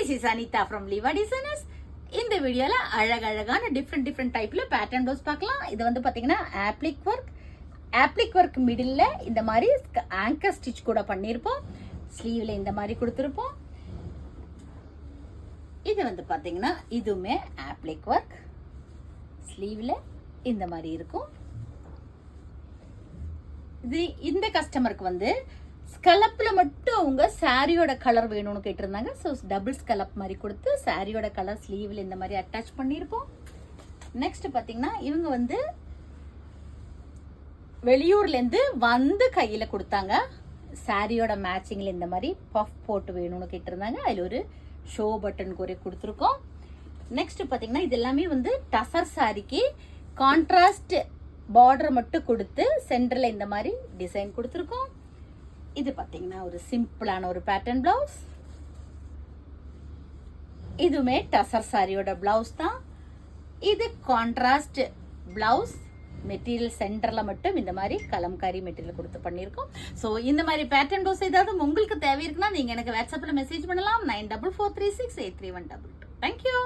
This is Anita from Liva designers. இந்த வீடியோல அழகழகான டிஃப்ரெண்ட் டைப்ல பேட்டர்ன் ப்ளவுஸ் பார்க்கலாம். இது வந்து பாத்தீங்கன்னா ஆப்ளிக் ஒர்க் மிடில்ல இந்த மாதிரி ஆங்கர் ஸ்டிச் கூட பண்ணிருப்போம். ஸ்லீவ்ல இந்த மாதிரி கொடுத்துருப்போம். இது வந்து பாத்தீங்கன்னா இதுவுமே ஆப்ளிக் ஒர்க், ஸ்லீவ்ல இந்த மாதிரி இருக்கும். இது இந்த கஸ்டமருக்கு வந்து ஸ்கலப்ல மட்டும் அவங்க சாரியோட கலர் வேணும்னு கேட்டிருந்தாங்க. ஸோ டபுள் ஸ்கலப் மாதிரி கொடுத்து சாரியோட கலர் ஸ்லீவ்ல இந்த மாதிரி அட்டாச் பண்ணியிருப்போம். நெக்ஸ்ட் பார்த்தீங்கன்னா இவங்க வந்து வெளியூர்லேருந்து வந்து கையில் கொடுத்தாங்க. சாரியோட மேட்சிங்கில் இந்த மாதிரி பஃப் போட்டு வேணும்னு கேட்டிருந்தாங்க. அதில் ஒரு ஷோ பட்டன் கூட கொடுத்துருக்கோம். நெக்ஸ்ட் பார்த்தீங்கன்னா இது எல்லாமே வந்து டசர் சாரிக்கு கான்ட்ராஸ்ட் பார்டர் மட்டும் கொடுத்து சென்டரில் இந்த மாதிரி டிசைன் கொடுத்துருக்கோம். இது பார்த்தீங்கன்னா ஒரு சிம்பிளான ஒரு பேட்டர்ன் பிளவுஸ். இதுவுமே டசர் சாரியோட பிளவுஸ் தான். இது கான்ட்ராஸ்ட் பிளவுஸ். மெட்டீரியல் சென்டர்ல மட்டும் இந்த மாதிரி கலம்காரி மெட்டீரியல் கொடுத்து பண்ணியிருக்கோம். ஸோ இந்த மாதிரி பேட்டர்ன் பிளவுஸ் ஏதாவது உங்களுக்கு தேவை இருக்குன்னா நீங்க எனக்கு வாட்ஸ்அப்ல மெசேஜ் பண்ணலாம். 9443683122. தேங்க்யூ.